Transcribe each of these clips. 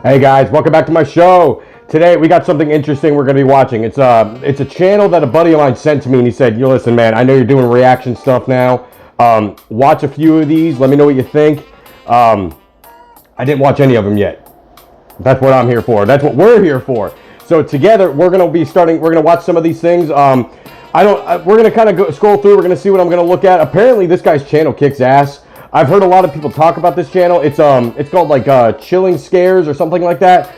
Hey guys, welcome back to my show. Today we got something interesting we're going to be watching. It's a channel that a buddy of mine sent to me, and he said, "You listen, man. I know you're doing reaction stuff now. Watch a few of these. Let me know what you think." I didn't watch any of them yet. That's what I'm here for. That's what we're here for. So together we're going to be starting. We're going to watch some of these things. We're going to kind of scroll through. We're going to see what I'm going to look at. Apparently, this guy's channel kicks ass. I've heard a lot of people talk about this channel. It's called like Chilling Scares or something like that.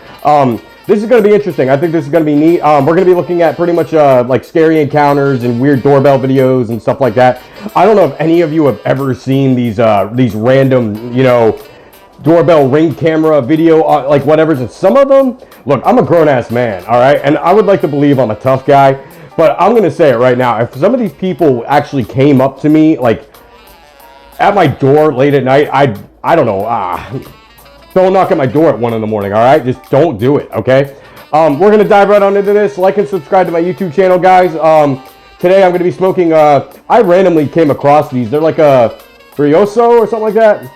This is going to be interesting. I think this is going to be neat. We're going to be looking at pretty much like scary encounters and weird doorbell videos and stuff like that. I don't know if any of you have ever seen these random, doorbell ring camera video, like whatever's in some of them. Look, I'm a grown-ass man, all right? And I would like to believe I'm a tough guy, but I'm going to say it right now. If some of these people actually came up to me, like, at my door late at night, I don't know, don't knock at my door at 1 in the morning, all right? Just don't do it, okay? We're going to dive right on into this. Like and subscribe to my YouTube channel, guys. Today I'm going to be smoking, I randomly came across these. They're like a Brioso or something like that.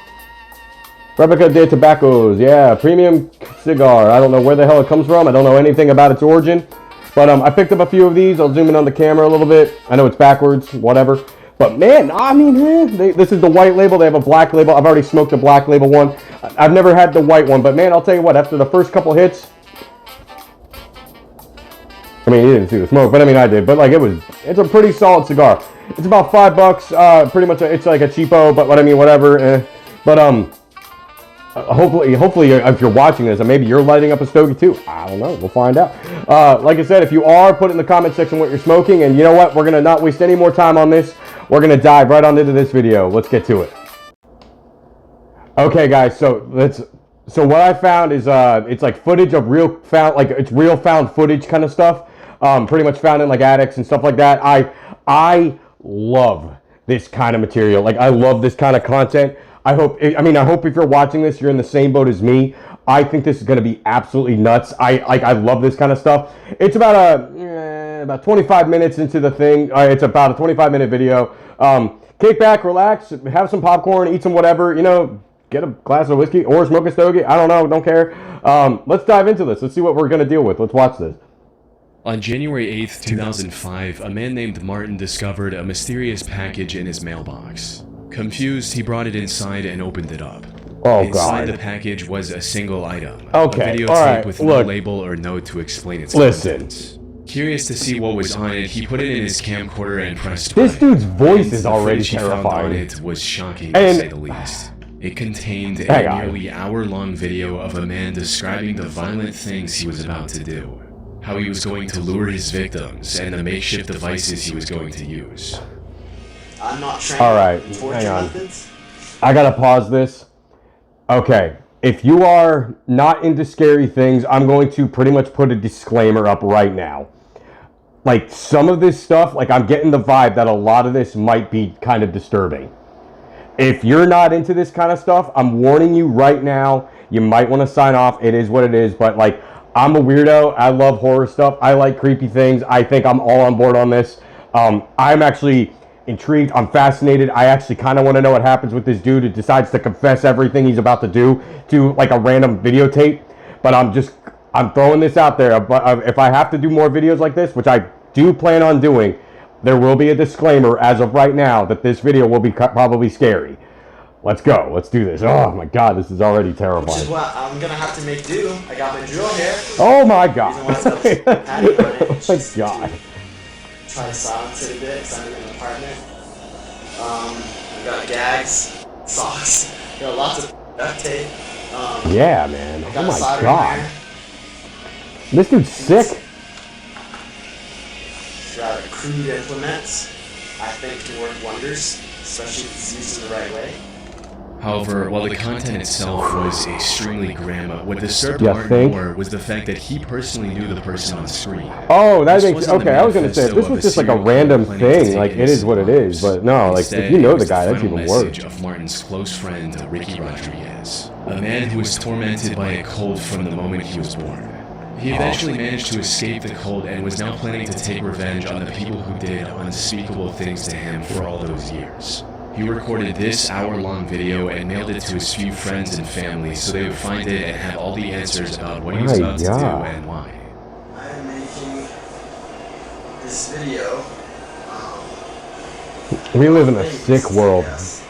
Replica de Tobaccos, yeah, premium cigar. I don't know where the hell it comes from. I don't know anything about its origin. But I picked up a few of these. I'll zoom in on the camera a little bit. I know it's backwards, whatever. But man, I mean, this is the white label. They have a black label. I've already smoked the black label one. I've never had the white one. But man, I'll tell you what, after the first couple hits, I mean, you didn't see the smoke, but I mean, I did. But like, it's a pretty solid cigar. It's about $5. Pretty much, it's like a cheapo, but what I mean, whatever. Hopefully, if you're watching this, and maybe you're lighting up a stogie too. I don't know. We'll find out. Like I said, if you are, put it in the comment section what you're smoking. And you know what? We're going to not waste any more time on this. We're going to dive right on into this video. Let's get to it. Okay, guys. So what I found is it's like footage of real found footage kind of stuff. Pretty much found in like attics and stuff like that. I love this kind of material. Like, I love this kind of content. I hope if you're watching this, you're in the same boat as me. I think this is going to be absolutely nuts. I love this kind of stuff. It's about 25 minutes into the thing. It's about a 25-minute video. Kick back, relax, have some popcorn, eat some whatever, get a glass of whiskey or smoke a stogie. I don't know, don't care. Let's dive into this. Let's see what we're going to deal with. Let's watch this. On January 8th, 2005, a man named Martin discovered a mysterious package in his mailbox. Confused, he brought it inside and opened it up. Oh, inside God. the package was a single item. Okay, A videotape all right, with look. no label or note to explain its Listen. contents. Curious to see what was on it, he put it in his camcorder and pressed play. This dude's voice is already The footage he found on terrifying. it was shocking, to And- say the least. It contained a Hang on. nearly hour-long video of a man describing the violent things he was about to do. How he was going to lure his victims, and the makeshift devices he was going to use. I'm not trained All right, in torture hang on. methods. I gotta pause this. Okay, if you are not into scary things, I'm going to pretty much put a disclaimer up right now. Like, some of this stuff, like, I'm getting the vibe that a lot of this might be kind of disturbing. If you're not into this kind of stuff, I'm warning you right now, you might want to sign off. It is what it is, but like, I'm a weirdo. I love horror stuff. I like creepy things. I think I'm all on board on this. I'm actually intrigued. I'm fascinated. I actually kind of want to know what happens with this dude who decides to confess everything he's about to do to like a random videotape. But I'm throwing this out there. But if I have to do more videos like this, which I do plan on doing, there will be a disclaimer as of right now that this video will be probably scary. Let's go. Let's do this. Oh my God, this is already Which is terrifying. what I'm gonna have to make do. I got my drill here. Oh my Reason God. why it's got this patio on it. Oh my God. Try to silence it a bit because I'm in an apartment. I've got gags, socks, got lots of duct tape. Yeah, man. I Oh got a my soldering God. iron. This dude's sick. Got crude implements. I think can work wonders, especially if it's used in the right way. However, while the content itself was extremely grim, what disturbed You Martin think? more was the fact that he personally knew the person on screen. Oh, that This makes wasn't okay. the I was gonna say manifesto this of was just like a serial killer random planning to thing. take Like, it is what it is. innocent But no, like, Instead, if you know it the was guy, that's final even worse. message of Martin's close friend, Ricky Rodriguez, a man who was tormented by a cold from the moment he was born. He eventually managed to escape the cold and was now planning to take revenge on the people who did unspeakable things to him for all those years. He He recorded this hour-long video and mailed it to his few friends and family so they would find it and have all the answers about what he was about to do and why. I am making this video. We live in a sick world. Yes.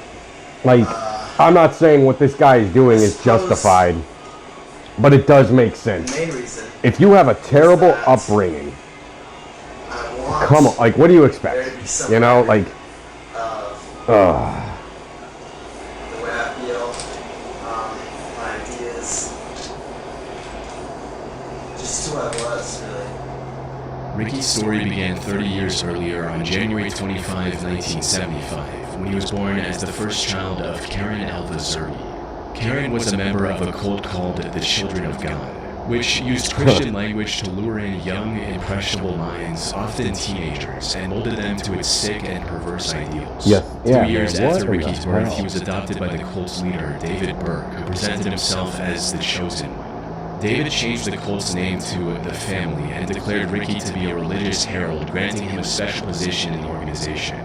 Like, I'm not saying what this guy is doing is justified, but it does make The sense. main reason If you have a terrible upbringing, I want come on, like, what do you there to expect? be some You know, like, the way I feel, my ideas, just who I was, really. Ricky's story began 30 years earlier on January 25, 1975, when he was born as the first child of Karen Alva Zerby. Karen was a member of a cult called the Children of God, which used Christian language to lure in young, impressionable minds, often teenagers, and molded them to its sick and perverse ideals. Yes, yeah, 2 years man, what after in the Ricky's birth, he hell? was adopted by the cult's leader, David Burke, who presented himself as the Chosen One. David changed the cult's name to The Family and declared Ricky to be a religious herald, granting him a special position in the organization.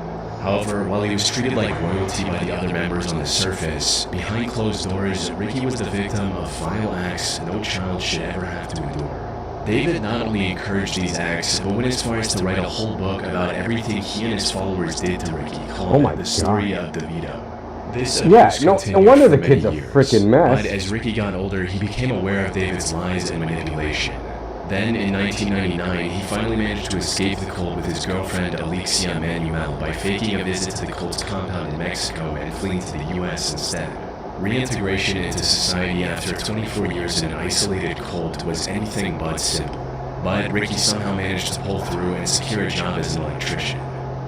However, while he was treated like royalty by the other members on the surface, behind closed doors, Ricky was the victim of vile acts no child should ever have to endure. David not only encouraged these acts, but went as far as to write a whole book about everything he and his followers did to Ricky, called Oh my The God. Story of DeVito. This Yeah, abuse no continued wonder for the many kid's a years, freaking mess. But as Ricky got older, he became aware of David's lies and manipulation. Then, in 1999, he finally managed to escape the cult with his girlfriend Alexia Manuel by faking a visit to the cult's compound in Mexico and fleeing to the US instead. Reintegration into society after 24 years in an isolated cult was anything but simple. But Ricky somehow managed to pull through and secure a job as an electrician.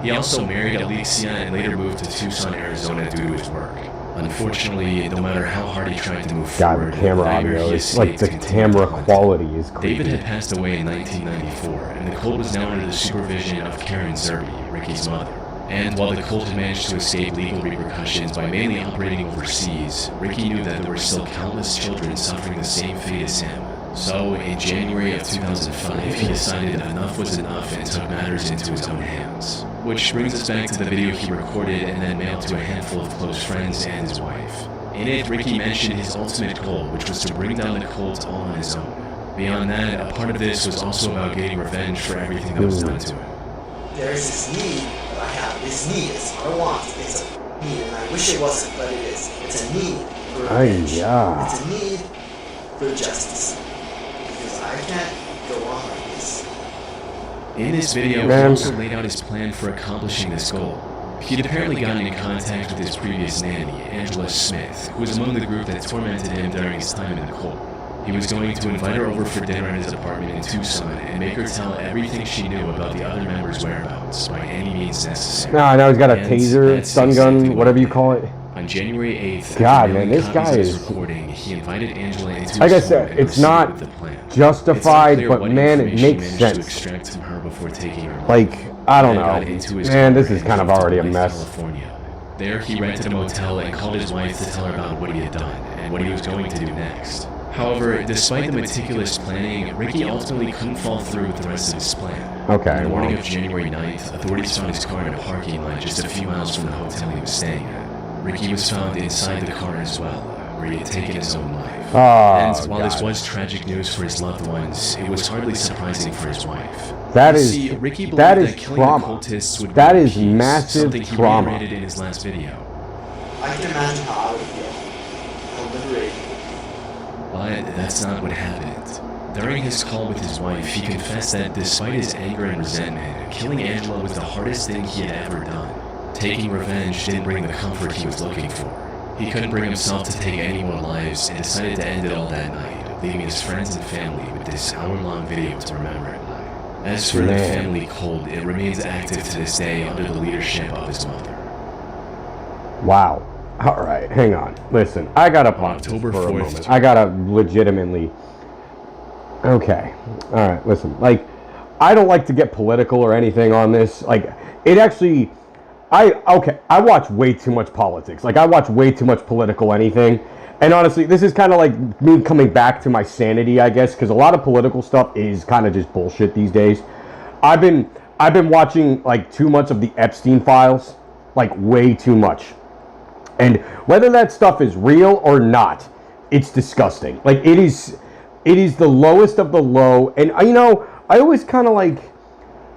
He also married Alexia and later moved to Tucson, Arizona due to his work. Unfortunately, no matter how hard he tried to move God, forward, the camera nightmare audio he is like escaped the continued camera to haunt him. quality is David creepy. had passed away in 1994, and the cult was now under the supervision of Karen Zerby, Ricky's mother. And while the cult had managed to escape legal repercussions by mainly operating overseas, Ricky knew that there were still countless children suffering the same fate as him. So, in January of 2005, he decided enough was enough and took matters into his own hands. Which brings us back to the video he recorded and then mailed to a handful of close friends and his wife. In it, Ricky mentioned his ultimate goal, which was to bring down the cult all on his own. Beyond that, a part of this was also about getting revenge for everything that was done to him. There's this need that I have. This need. It's not a want. It's a need. And I wish it wasn't, but it is. It's a need for revenge. yeah. It's a need for justice. Because I can't go on like this. In this video, he Man. also laid out his plan for accomplishing this goal. He'd apparently gotten in contact with his previous nanny, Angela Smith, who was among the group that tormented him during his time in the cult. He was going to invite her over for dinner at his apartment in Tucson and make her tell everything she knew about the other members' whereabouts by any means necessary. Now he's got a And taser, that's stun exactly gun, what whatever he you did. call it. On January 8th, God, after man, mailing this copies guy of his is- recording, he invited Angela into Like his I said, home and it's not proceeded with the plan. justified, It's unclear but what man, it information makes he managed to sense. extract from her before taking her life. Like, I don't Then got into know. his Man, car this is and kind of drove to already a Blythe, mess. California. There, he rented a motel and called his wife to tell her about what he had done and what he was going to do next. However, despite the meticulous planning, Ricky ultimately couldn't follow through with the rest of his plan. Okay, On the morning well. of January 9th, authorities found his car in a parking lot just a few miles from the hotel he was staying at. Ricky was found inside the car as well, where he had taken his own life. Oh, And while God. this was tragic news for his loved ones, it was hardly surprising for his wife. That You is- see, Ricky believed that is killing trauma. the cultists would That bring is peace, massive something he trauma. reiterated in his last video. I can imagine how I would feel. How liberating. But that's not what happened. During his call with his wife, he confessed that despite his anger and resentment, killing Angela was the hardest thing he had ever done. Taking revenge didn't bring the comfort he was looking for. He couldn't bring himself to take any more lives and decided to end it all that night, leaving his friends and family with this hour-long video to remember it by. As for the Man. family cult, it remains active to this day under the leadership of his mother. Wow. All right, hang on. Listen, I gotta pause this October for a 4th. moment. I gotta legitimately. Okay. All right. Listen, like, I don't like to get political or anything on this. Like, it actually. I watch way too much politics. Like, I watch way too much political anything. And honestly, this is kind of like me coming back to my sanity, I guess, because a lot of political stuff is kind of just bullshit these days. I've been watching like too much of the Epstein files, like way too much. And whether that stuff is real or not, it's disgusting. Like, it is the lowest of the low. And, you know, I always kind of like,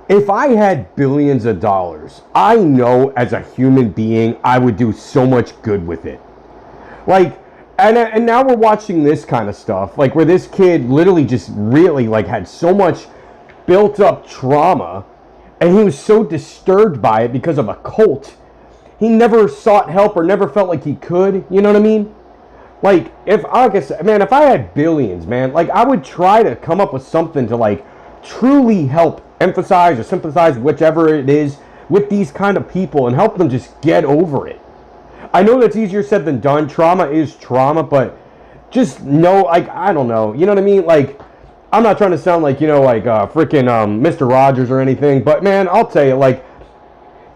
if I had billions of dollars, I know as a human being, I would do so much good with it. Like, and now we're watching this kind of stuff, like where this kid literally just really like had so much built up trauma, and he was so disturbed by it because of a cult. He never sought help or never felt like he could. You know what I mean? Like, if I had billions, man, like I would try to come up with something to like truly help emphasize or sympathize, whichever it is, with these kind of people and help them just get over it. I know that's easier said than done. Trauma is trauma, but just know, like, I don't know. You know what I mean? Like, I'm not trying to sound like, you know, like freaking Mr. Rogers or anything, but man, I'll tell you, like,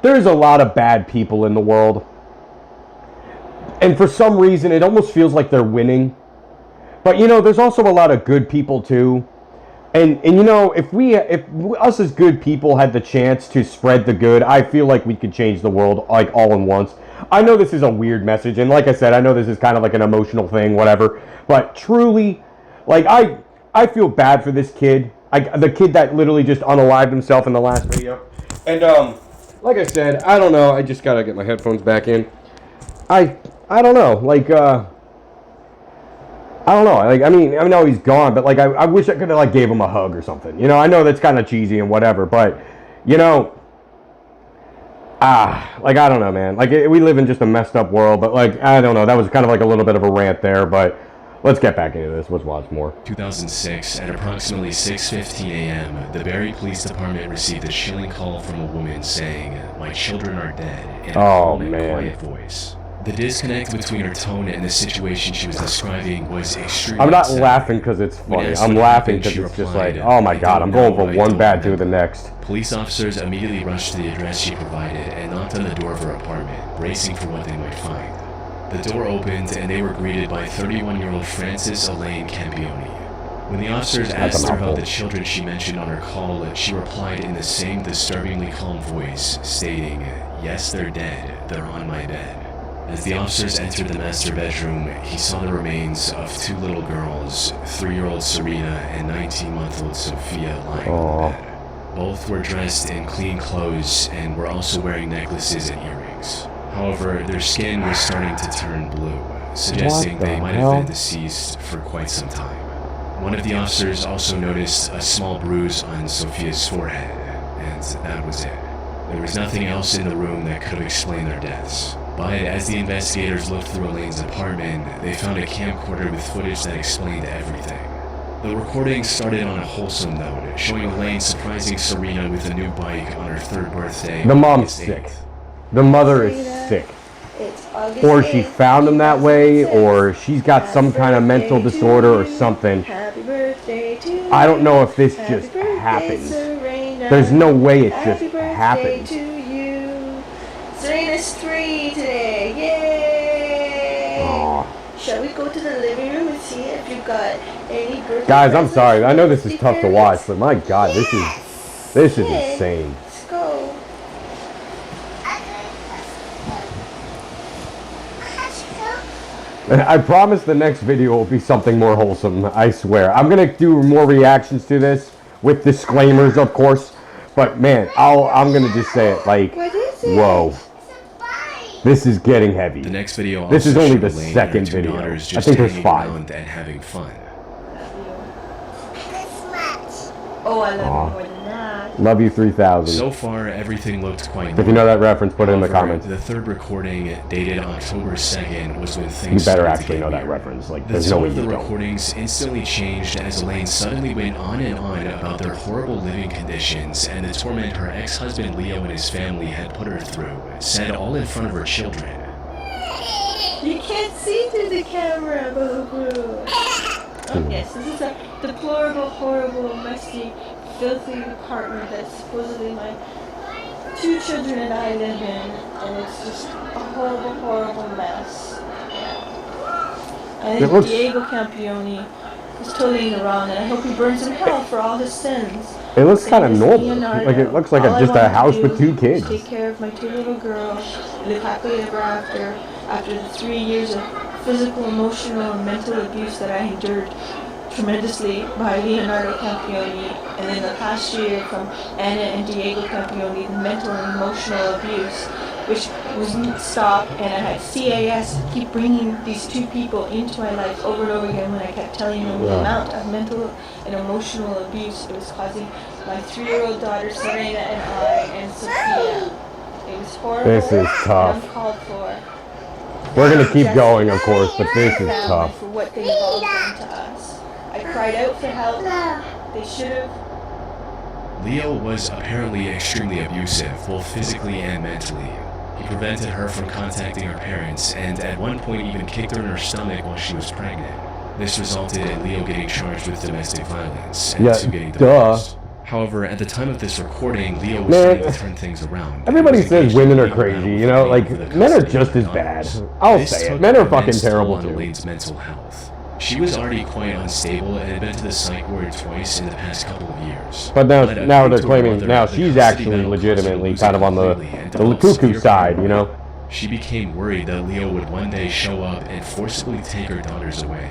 there's a lot of bad people in the world. And for some reason, it almost feels like they're winning. But, you know, there's also a lot of good people, too. And you know, if us as good people had the chance to spread the good, I feel like we could change the world, like, all in once. I know this is a weird message, and like I said, I know this is kind of like an emotional thing, whatever. But truly, like, I feel bad for this kid. The kid that literally just unalived himself in the last video. And, like I said, I don't know. I just gotta get my headphones back in. I don't know. Like, I don't know. Like, I mean, I know he's gone, but like, I wish I could have like gave him a hug or something. You know, I know that's kind of cheesy and whatever, but you know, like, I don't know, man. Like, we live in just a messed up world, but like, I don't know. That was kind of like a little bit of a rant there, but let's get back into this. Let's watch more. 2006, at approximately 6:15 a.m., the Barrie Police Department received a chilling call from a woman saying, "My children are dead," in a calm and quiet voice. The disconnect between her tone and the situation she was describing was extremely I'm not upsetting. laughing because it's funny. I'm laughing because it's just like, oh my god, I'm going from one bad to the next. Police officers immediately rushed to the address she provided and knocked on the door of her apartment, bracing for what they might find. The door opened and they were greeted by 31-year-old Frances Elaine Campione. When the officers asked her about the children she mentioned on her call, she replied in the same disturbingly calm voice, stating, "Yes, they're dead. They're on my bed." As the officers entered the master bedroom, he saw the remains of two little girls, 3-year-old Serena and 19-month-old Sophia, lying on the bed. Both were dressed in clean clothes and were also wearing necklaces and earrings. However, their skin was starting to turn blue, suggesting they might have been deceased for quite some time. One of the officers also noticed a small bruise on Sophia's forehead, and that was it. There was nothing else in the room that could have explained their deaths. But as the investigators looked through Elaine's apartment, they found a camcorder with footage that explained everything. The recording started on a wholesome note, showing Elaine surprising Serena with a new bike on her 3rd birthday. The mom's sick. The mother is sick. Or she found him that way, or she's got some kind of mental disorder or something. I don't know if this just happens. There's no way it just happens. Serena's 3 today, yay! Aww. Shall we go to the living room and see if you've got any birthday Guys, I'm sorry. I know this is presents tough to for watch, parents? but my god, this is insane. Let's go. I promise the next video will be something more wholesome, I swear. I'm gonna do more reactions to this, with disclaimers, of course. But man, I'm gonna just say it, like, What is it? whoa. This is getting heavy. The next video This is also only the showed Elaine second and her 2 video. daughters I just think there's hanging 5. around and having fun. Oh, I love Aw. you more than that. Love you 3000. So far, everything looked quite normal. If you know that reference, put it in the However, comments. The 3rd recording, dated October 2nd, was when things You better started to actually get know that weird. reference. Like, The there's no tone way of the you don't. recordings instantly changed as Elaine suddenly went on and on about their horrible living conditions and the torment her ex-husband Leo and his family had put her through, said all in front of her children. You can't see through the camera, boo-boo. Oh, yes, this is a deplorable, horrible, messy, filthy apartment that supposedly my 2 children and I live in, and it's just a horrible, horrible mess. Yeah. I It think looks- Diego Campione is totally in the wrong, and I hope he burns in hell for all his sins. It looks kind of Same as normal. Leonardo. Like it looks like All I just a wanted to house do with 2 was kids. take care of my 2 little girls, live happily ever after. After the 3 years of physical, emotional, and mental abuse that I endured tremendously by Leonardo Campioni, and then the past year from Anna and Diego Campioni, the mental and emotional abuse, which wouldn't stop, and I had CAS keep bringing these 2 people into my life over and over again when I kept telling them the amount of mental and emotional abuse it was causing my 3-year-old daughter Serena and I and Sophia. It was horrible. This is tough. And uncalled for. We're gonna keep Just going, of course, but this is family tough. for what they involved into us. I cried out for help. They should have. Leo was apparently extremely abusive, both physically and mentally. He prevented her from contacting her parents, and at one point even kicked her in her stomach while she was pregnant. This resulted in Leo getting charged with domestic violence and Yeah, Sue getting duh. divorced. However, at the time of this recording, Leo was Man, trying to turn things around. Everybody He was says engaged women in a are legal battle crazy, with you know? Elaine Like, over the men are custody just of her as bad. daughters. I'll This say it. took Men are an fucking immense toll terrible on too. Elaine's mental health. She was already quite unstable and had been to the psych ward twice in the past couple of years. But now according they're to her claiming mother, now the she's custody actually battle caused her to legitimately lose kind it of on the completely and develop cuckoo severe side, you know? She became worried that Leo would one day show up and forcibly take her daughters away.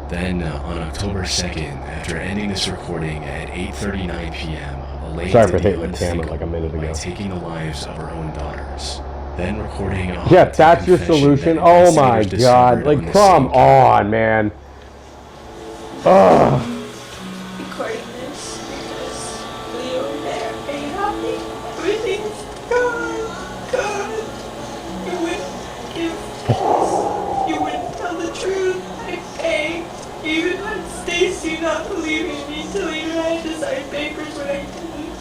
Then, on October 2nd, after ending this recording at 8:39 p.m., Elaine Sorry for did the hitting the camera like a minute unthinkable by ago. taking the lives of her own daughters. Then recording a Yeah, haunting that's your confession solution? that Oh my investigators god. discovered on Like, the come same camera. on, man. Ugh. Recording this because Leo there. Are you happy? Everything's gone. You wouldn't give kiss. You wouldn't tell the truth. I begged. You even had Stacy not believing me till you had to sign papers when I didn't.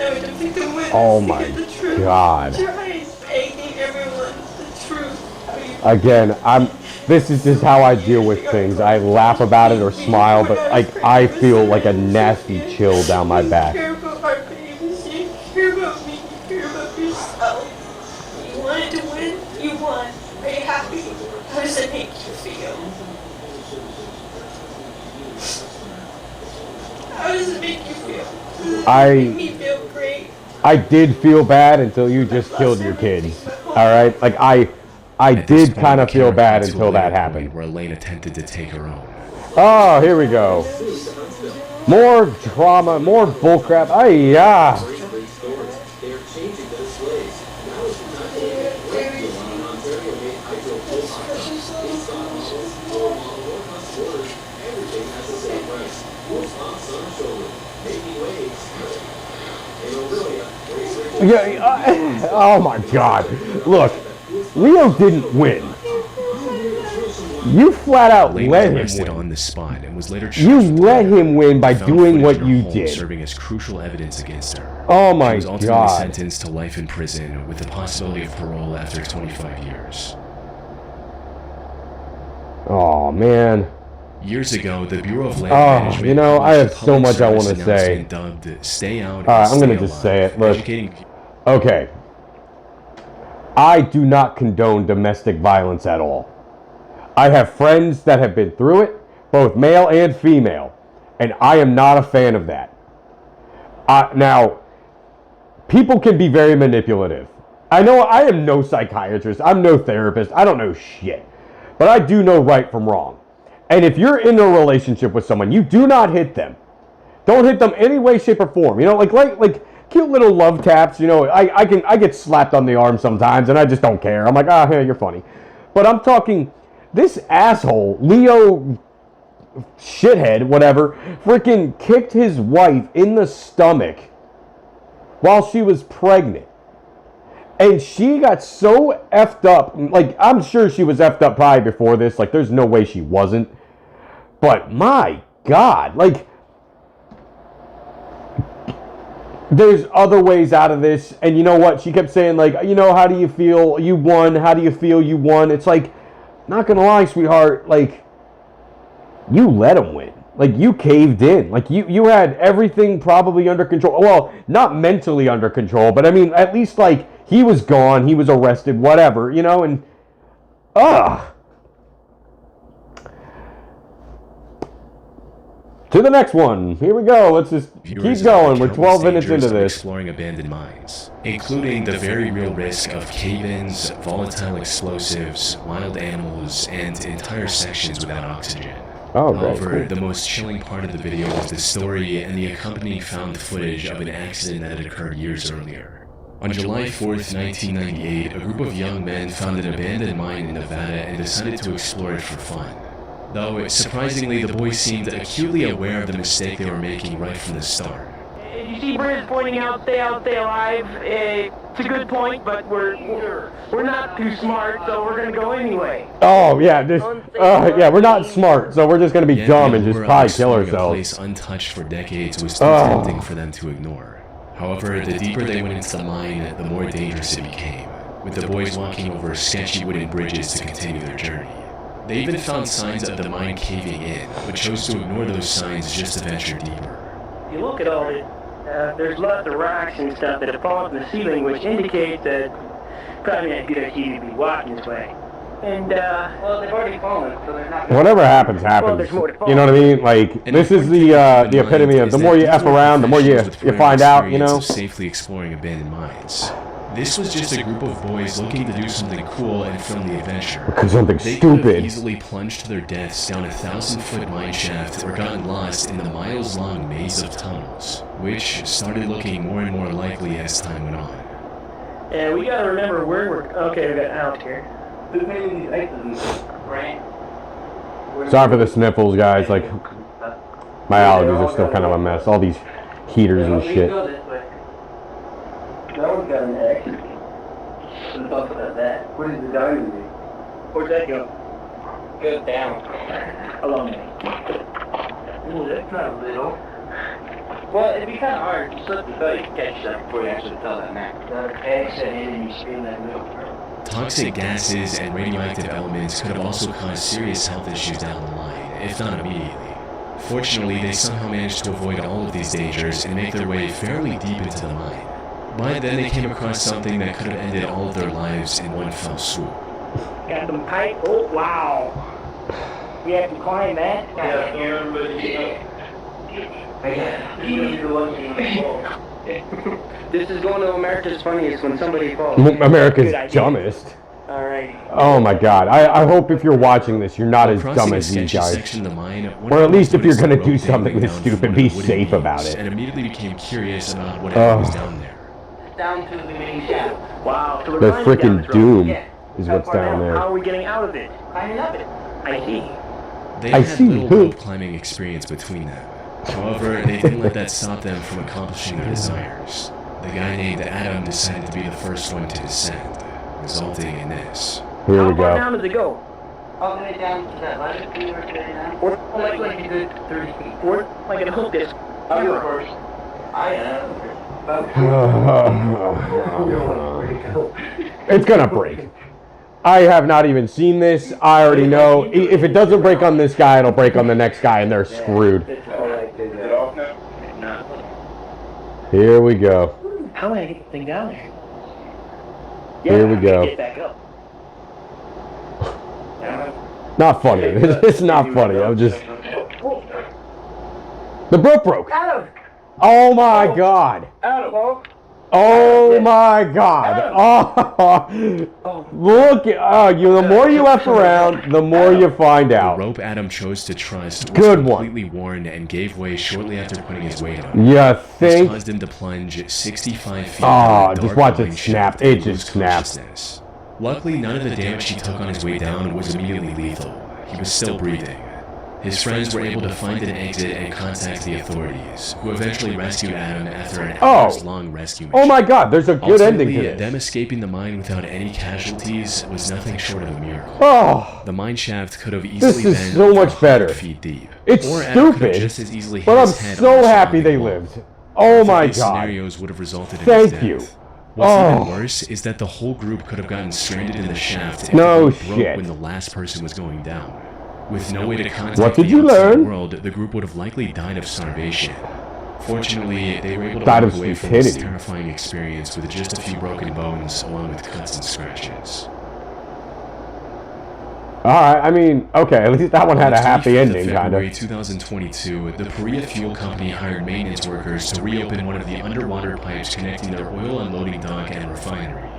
I would have become witness Oh to my get the truth. God. Trying, begging everyone the truth. How you Again, this is just how I deal with things. I laugh about it or smile, but I feel like a nasty chill down my You back. care about our babies, you care about me, you care about yourself. You wanted to win, you won. Are you happy? How does it make you feel? How does it make you feel? Does it make me feel great? I did feel bad until you just killed your kids. Alright? Like, I At this did point, kind the of feel camera bad cut to a until that later point happened. where Elaine attempted to take her own. Oh, here we go. More drama, more bullcrap. Ay, yeah. Yeah. Oh my God. Look, Leo didn't win. You flat out Elaine let was him arrested win. on the spot and was later charged You with let murder. him win by Found doing footage what in her you home did. serving as crucial evidence against her. Oh She my was ultimately God. sentenced to life in prison with the possibility of parole after 25 years. Oh man. Years ago, the Bureau of Land Oh, Management you know, I published have a so public much I service wanna say. announcement dubbed "Stay Out." All right, and I'm gonna Stay just say Alive," it. Look. educating Okay. I do not condone domestic violence at all. I have friends that have been through it, both male and female, and I am not a fan of that. Now, people can be very manipulative. I know I am no psychiatrist, I'm no therapist, I don't know shit. But I do know right from wrong. And if you're in a relationship with someone, you do not hit them. Don't hit them any way, shape, or form. You know, like cute little love taps. You know, I get slapped on the arm sometimes, and I just don't care. I'm like, ah, hey, you're funny. But I'm talking, this asshole, Leo shithead, whatever, freaking kicked his wife in the stomach while she was pregnant. And she got so effed up. Like, I'm sure she was effed up probably before this. Like, there's no way she wasn't. But my God, like, there's other ways out of this. And you know what? She kept saying, like, you know, how do you feel? You won. How do you feel? You won. It's like, not gonna lie, sweetheart, like, you let him win. Like, you caved in. Like, you had everything probably under control. Well, not mentally under control, but I mean, at least, like, he was gone, he was arrested, whatever, you know, and, ugh. To the next one. Here we go. Let's just Viewers keep going. are We're 12 minutes dangers into of this. exploring abandoned mines, including the very real risk of cave-ins, volatile explosives, wild animals, and entire sections without oxygen. Oh, However, great. the most chilling part of the video was the story and the accompanying found footage of an accident that had occurred years earlier. On July 4th, 1998, a group of young men found an abandoned mine in Nevada and decided to explore it for fun. Though, surprisingly, the boys seemed acutely aware of the mistake they were making right from the start. You see Briz pointing out, stay alive. It's a good point, but we're not too smart, so we're gonna go anyway. Oh, yeah. Yeah, we're not smart, so we're just going to be Yet dumb the and just allure of probably kill exploring a ourselves. place untouched for decades was too Oh. tempting for them to ignore. However, the deeper they went into the mine, the more dangerous it became, with the boys walking over sketchy wooden bridges to continue their journey. They even found signs of the mine caving in, but chose to ignore those signs just to venture deeper. You look at all it, there's lots of rocks and stuff that have fallen from the ceiling, which indicates that probably not a good idea to be walking this way. And, well, they've already fallen, so they're not... Whatever happens, happens. there's more to You know what I mean? Like, And this is important thing the to keep in epitome mind of the is more that you these F were around, the more you professionals with find prior out, you experience know? of safely exploring abandoned mines. This was just a group of boys looking to do something cool and film the adventure. Because something They could have stupid. easily plunged to their deaths down a 1,000-foot mine shaft or gotten lost in the miles-long maze of tunnels, which started looking more and more likely as time went on. And we gotta remember where we're... Okay, we got Alex here. Right? Sorry for the sniffles, guys. Like, my allergies are still kind of a mess. All these heaters and shit. That one's got an X. Let's talk about that. What is the diamond mean? Where's that go? Goes down. Along it. Ooh, that's not little. Well, it'd be kind of hard. You slip the belt, you can catch stuff before you actually tell that map. Not an X that hit and you scream that middle. Toxic gases and radioactive elements could have also caused serious health issues down the line, if not immediately. Fortunately, they somehow managed to avoid all of these dangers and make their way fairly deep into the mine. But then they came across something that could have ended all of their lives in one fell swoop. Got some pipe. Oh, wow. We have to climb that? Yeah, This is going to America's Funniest when somebody falls. America's Good idea. dumbest. Alright. Oh my god. I hope if you're watching this, you're not as Crossing dumb a as these sketchy guys. section of the mine, one Or of at the least if boys you're gonna noticed do the rope something dangling this down stupid, from be one of the wooden safe about beams, it. And immediately became curious about what was down there. Down to the main shaft. Wow. So we're The climbing down freaking this road. doom Yeah. is How what's far down there. How are we getting out of it? Climbing up it. I see. They I had see. little rope climbing experience between them. However, they didn't let that stop them from accomplishing their desires. The guy named Adam decided to be the first one to descend, resulting in this. Here we How far go. down does it go? All the way down to that ladder we were getting down. Or Like a good 30 feet. Where am I gonna hook this? I'll go first. I am. It's gonna break. I have not even seen this. I already know. If it doesn't break on this guy, it'll break on the next guy, and they're screwed. Is it off now? No. Here we go. How am I gonna get the thing down there? Here we go. Get back up. Not funny. It's not funny. I'm just. The rope broke. Adam! Oh my god. Adam! Oh my god. Oh. Look. The more you F around, the more you find The out. rope Adam chose to trust was Good one. completely worn and gave way shortly after putting his weight on it. You This think? caused him to plunge 65 feet Oh, down a just dark watch it mine snap. shaft It and just lose snaps. consciousness. Luckily, none of the damage he took on his way down was immediately lethal. He was still breathing. His friends were able to find an exit and contact the authorities, who eventually rescued Adam after an hours-long rescue mission. Oh my god, there's a good ending to Ultimately, them this. escaping the mine without any casualties was nothing short of a miracle. Oh, The mine shaft could have easily is been so over much better. 100 feet deep. It's or Adam could have stupid, just as easily hit but I'm his head on so the happy they surrounding wall. lived. Oh Both my of these god. scenarios would have resulted in Thank his death. you. What's Oh. even worse is that the whole group could have gotten stranded in the shaft if No the rope broke shit. when the last person was going down. With no way to contact What did the you outside learn? world, the group would have likely died of starvation. Fortunately, they were able to Died walk of away from this stupidity. terrifying experience with just a few broken bones along with cuts and scratches. All right, I mean, okay, at least that one had a happy ending, kind February of. 2022, the Korea Fuel Company hired maintenance workers to reopen one of the underwater pipes connecting their oil unloading dock and refinery.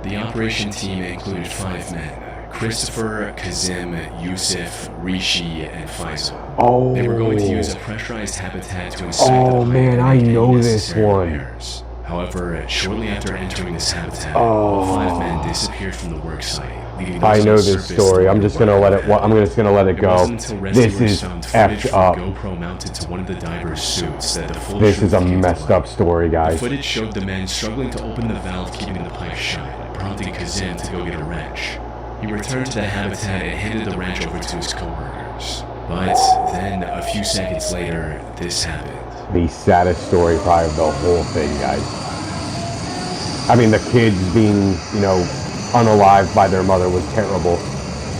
The operation team included 5 men: Christopher, Kazim, Yusuf, Rishi, and Faisal. Oh. They were going to use a pressurized habitat to inspect the Oh, pipe man, and I make any know this necessary one. repairs. However, shortly after entering this habitat, Oh. all 5 men disappeared from the work site. I know this story. I'm just gonna let it. I'm just gonna let it It go. wasn't until This rescuers is found footage effed from up. a GoPro mounted to one of the divers' suits that the full This truth is a came to messed light. up story, The guys. footage showed the men struggling to open the valve keeping the pipe shut, prompting Kazim to go get a wrench. He returned to the habitat and handed the wrench over to his coworkers. But then, a few seconds later, this happened. The saddest story probably of the whole thing, guys. I mean, the kids being, unalived by their mother was terrible.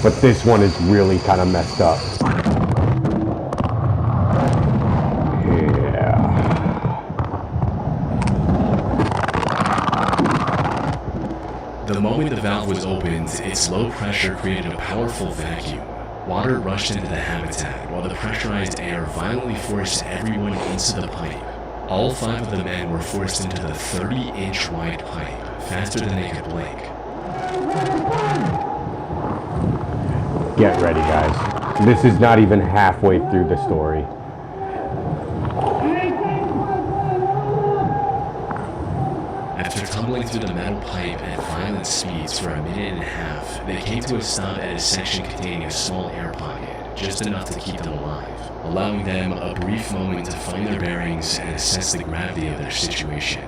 But this one is really kind of messed up. Yeah. The moment the valve was opened, its low pressure created a powerful vacuum. Water rushed into the habitat, while the pressurized air violently forced everyone into the pipe. All 5 of the men were forced into the 30-inch wide pipe, faster than they could blink. Get ready, guys. This is not even halfway through the story. After tumbling through the metal pipe at violent speeds for a minute and a half, they came to a stop at a section containing a small air pocket, just enough to keep them alive, allowing them a brief moment to find their bearings and assess the gravity of their situation.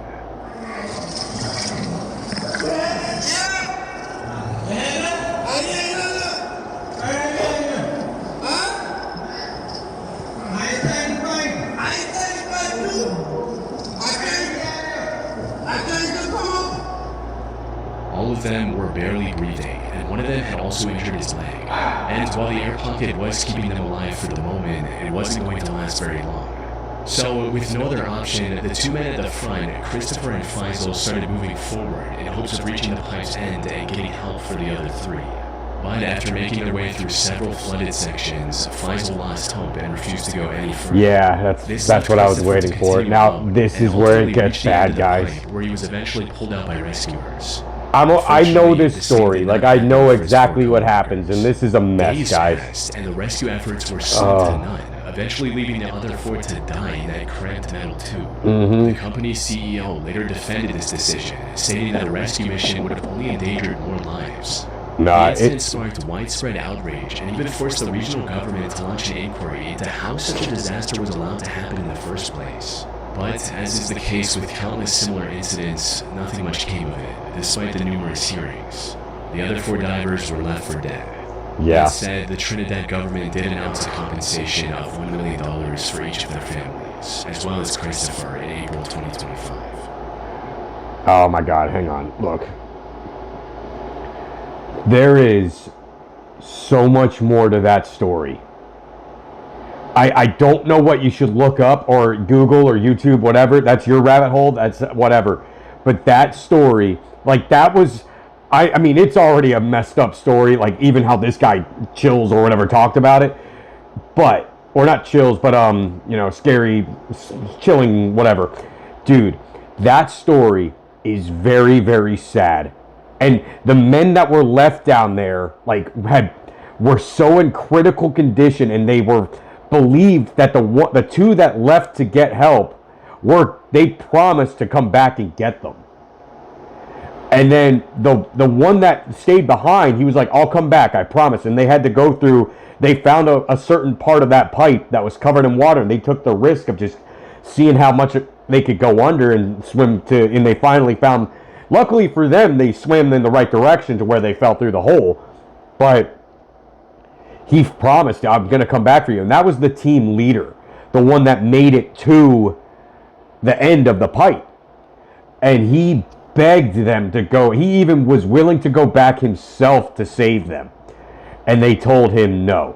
All of them were barely breathing, and one of them had also injured his leg. And while the air pocket was keeping them alive for the moment, it wasn't going to last very long. So, with no other option, the 2 men at the front, Christopher and Faisal, started moving forward in hopes of reaching the pipe's end and getting help for the other 3. But after making their way through several flooded sections, Faisal lost hope and refused to go any further. Yeah, that's what I was waiting for. Now, this is where it gets bad, guys. Where he was eventually pulled out by rescuers. I know this story. Like, I know exactly what happens, and this is a mess, Days guys. passed, and the rescue efforts were slim to none, eventually leaving the other 4 to die in that cramped metal tube. The company's CEO later defended this decision, stating that a rescue mission would have only endangered more lives. Nah, The incident it's sparked widespread outrage and even forced the regional government to launch an inquiry into how such a disaster was allowed to happen in the first place. But, as is the case with countless similar incidents, nothing much came of it, despite the numerous hearings. The other 4 divers were left for dead. yeah. That said, the Trinidad government did announce a compensation of $1 million for each of their families, as well as Christopher in April 2025. Oh my God, hang on. Look. There is so much more to that story. I don't know what you should look up or Google or YouTube, whatever. That's your rabbit hole. That's whatever. But that story, like that was, I mean, it's already a messed up story. Like even how this guy Chills or whatever talked about it. But, or not Chills, but scary, chilling, whatever. Dude, that story is very, very sad. And the men that were left down there, like, were so in critical condition, and they were believed that the 2 that left to get help they promised to come back and get them. And then the one that stayed behind, he was like, "I'll come back, I promise." And they had to go through. They found a certain part of that pipe that was covered in water, and they took the risk of just seeing how much they could go under and swim to. And they finally found. Luckily for them, they swam in the right direction to where they fell through the hole. But he promised, "I'm going to come back for you." And that was the team leader, the one that made it to the end of the pipe. And he begged them to go. He even was willing to go back himself to save them. And they told him no.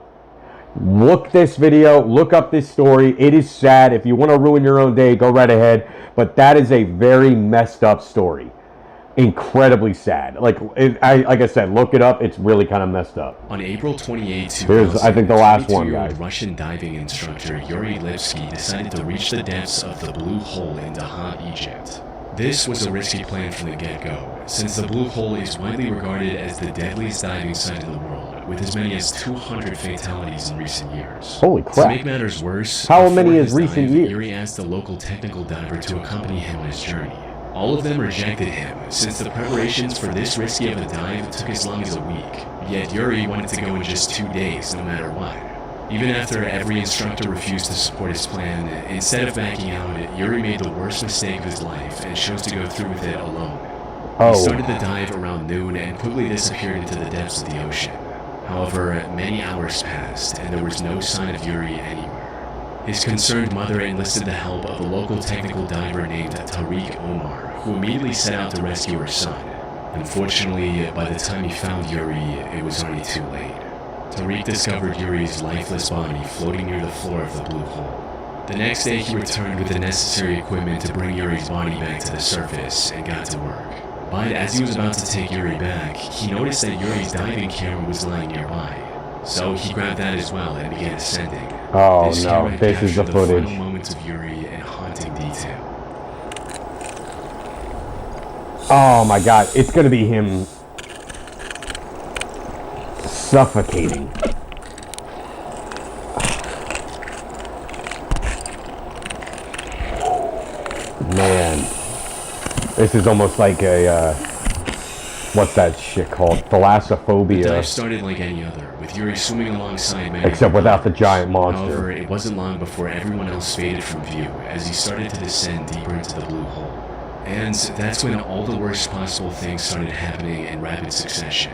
Look this video, look up this story. It is sad. If you want to ruin your own day, go right ahead. But that is a very messed up story. incredibly sad. Like like I said, look it up. It's really kind of messed up. On April 28, 2000, Here's, I think, the last one, 22-year-old guys. Russian diving instructor Yuri Lipsky decided to reach the depths of the Blue Hole in Daha, Egypt. This was a risky plan from the get-go, since the Blue Hole is widely regarded as the deadliest diving site in the world, with as many as 200 fatalities in recent years. Holy To crap. make matters worse, How before many his is recent dive, years? Yuri asked a local technical diver to accompany him on his journey. All of them rejected him, since the preparations for this risky of a dive took as long as a week. Yet Yuri wanted to go in just 2 days, no matter what. Even after every instructor refused to support his plan, instead of backing out, Yuri made the worst mistake of his life and chose to go through with it alone. Oh. He started the dive around noon and quickly disappeared into the depths of the ocean. However, many hours passed and there was no sign of Yuri anywhere. His concerned mother enlisted the help of a local technical diver named Tariq Omar, who immediately set out to rescue her son. Unfortunately, by the time he found Yuri, it was already too late. Tariq discovered Yuri's lifeless body floating near the floor of the Blue Hole. The next day, he returned with the necessary equipment to bring Yuri's body back to the surface and got to work. But as he was about to take Yuri back, he noticed that Yuri's diving camera was lying nearby. So he grabbed that as well and began ascending. Oh This no, camera this is the captured footage. final moments of Yuri in haunting detail. Oh my god, it's gonna be him suffocating. Man, this is almost like a, what's that shit called? The dive Thalassophobia, started like any other, with Yuri swimming alongside many except without the giant However, monster. it wasn't long before everyone else faded from view as he started to descend deeper into the Blue Hole. And that's when all the worst possible things started happening in rapid succession.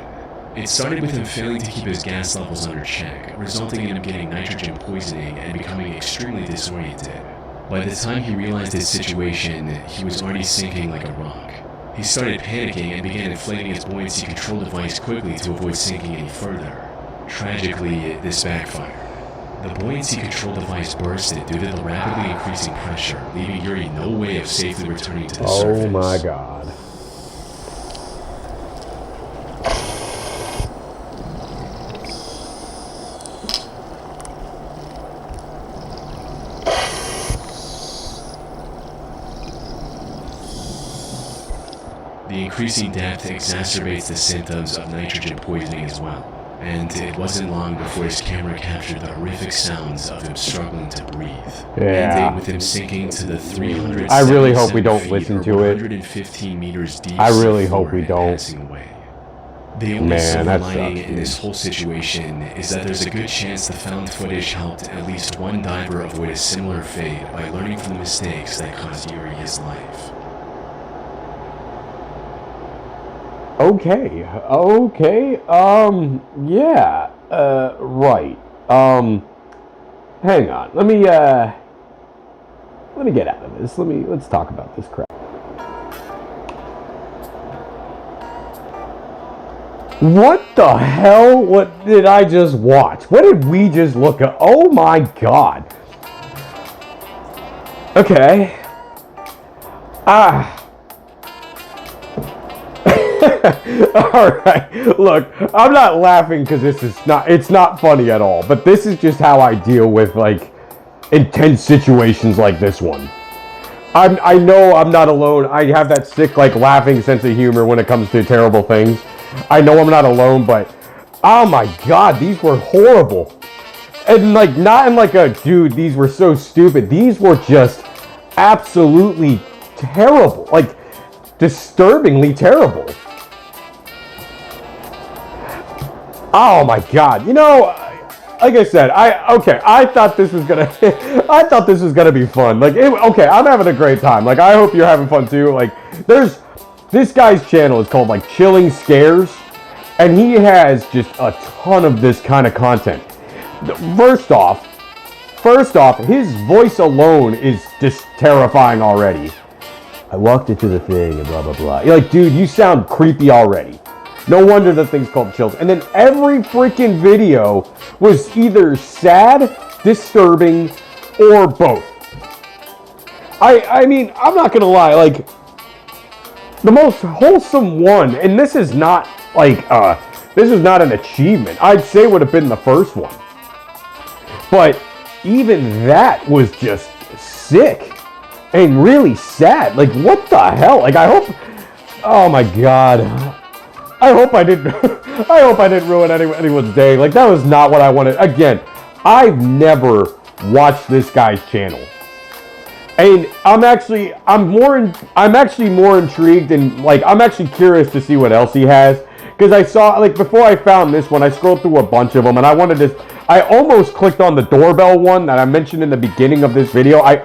It started with him failing to keep his gas levels under check, resulting in him getting nitrogen poisoning and becoming extremely disoriented. By the time he realized his situation, he was already sinking like a rock. He started panicking and began inflating his buoyancy control device quickly to avoid sinking any further. Tragically, this backfired. The buoyancy control device bursted due to the rapidly increasing pressure, leaving Yuri no way of safely returning to the surface. Oh my god. The increasing depth exacerbates the symptoms of nitrogen poisoning as well, and it wasn't long before his camera captured the horrific sounds of him struggling to breathe, ending with him sinking to the 300. I really hope we don't listen to it. 115 meters deep. I really sea floor hope we and don't. passing away. The only Man, silver that lining sucks, in this dude. whole situation is that there's a good chance the found footage helped at least one diver avoid a similar fate by learning from the mistakes that cost Yuri his life. Okay, yeah, right. Hang on, let me get out of this, let's talk about this crap. What the hell, what did I just watch? What did we just look at? Oh my god. Okay. Alright, look, I'm not laughing because it's not funny at all, but this is just how I deal with, like, intense situations like this one. I know I'm not alone. I have that sick, like, laughing sense of humor when it comes to terrible things. I know I'm not alone, but, oh my god, these were horrible. And, like, not in, like, a, dude, these were so stupid. These were just absolutely terrible. Like, disturbingly terrible. Oh my god, you know, like I said, I thought this was gonna be fun. Like, okay, I'm having a great time. Like, I hope you're having fun too. Like, this guy's channel is called, like, Chilling Scares, and he has just a ton of this kind of content. First off, his voice alone is just terrifying already. I walked into the thing and blah, blah, blah. You're like, dude, you sound creepy already. No wonder the thing's called Chills. And then every freaking video was either sad, disturbing, or both. I mean, I'm not gonna lie, like, the most wholesome one, and this is not like this is not an achievement. I'd say would have been the first one, but even that was just sick and really sad. Like, what the hell? Like, I hope. Oh my god. I hope I didn't. I hope I didn't ruin anyone's day. Like, that was not what I wanted. Again, I've never watched this guy's channel. And I'm actually more intrigued, and like I'm actually curious to see what else he has, because I saw, like, before I found this one, I scrolled through a bunch of them, and I almost clicked on the doorbell one that I mentioned in the beginning of this video. I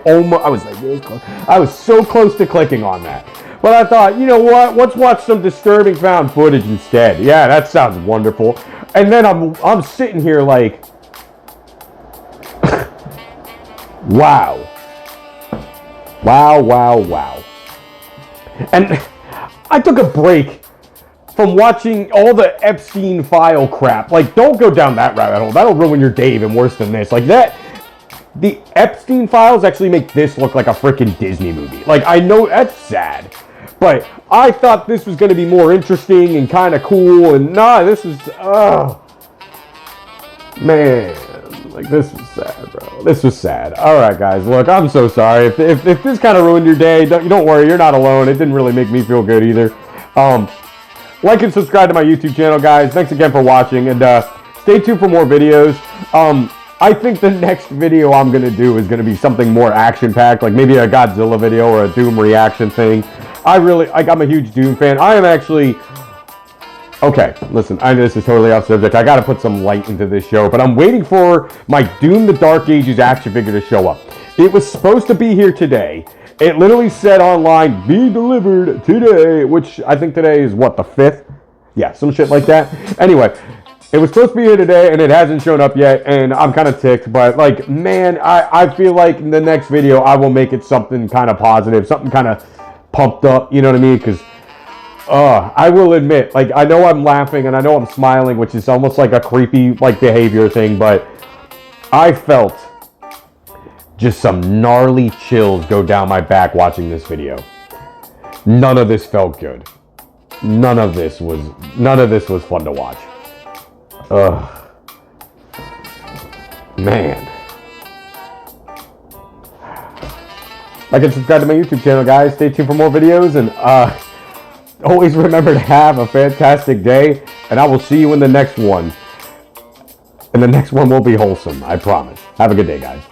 was so close to clicking on that, but I thought, you know what? Let's watch some disturbing found footage instead. Yeah, that sounds wonderful. And then I'm sitting here like, wow. Wow, wow, wow. And I took a break from watching all the Epstein file crap. Like, don't go down that rabbit hole. That'll ruin your day even worse than this. Like, the Epstein files actually make this look like a freaking Disney movie. Like, I know that's sad, but I thought this was going to be more interesting and kind of cool, and nah, this is, man. Like, this was sad, bro. This was sad. All right, guys. Look, I'm so sorry. If this kind of ruined your day, don't worry. You're not alone. It didn't really make me feel good either. Like and subscribe to my YouTube channel, guys. Thanks again for watching, and stay tuned for more videos. I think the next video I'm going to do is going to be something more action-packed, like maybe a Godzilla video or a Doom reaction thing. I'm a huge Doom fan. I am actually... Okay, listen, I know this is totally off subject. I gotta put some light into this show, but I'm waiting for my Doom the Dark Ages action figure to show up. It was supposed to be here today. It literally said online, be delivered today, which I think today is, what, the 5th? Yeah, some shit like that. Anyway, it was supposed to be here today, and it hasn't shown up yet, and I'm kind of ticked, but, like, man, I feel like in the next video, I will make it something kind of positive, something kind of pumped up, you know what I mean? Because... I will admit, like, I know I'm laughing and I know I'm smiling, which is almost like a creepy, like, behavior thing, but I felt just some gnarly chills go down my back watching this video. None of this felt good. None of this was fun to watch. Ugh. Man. Like and subscribe to my YouTube channel, guys. Stay tuned for more videos, and, always remember to have a fantastic day, and I will see you in the next one. And the next one will be wholesome, I promise. Have a good day, guys.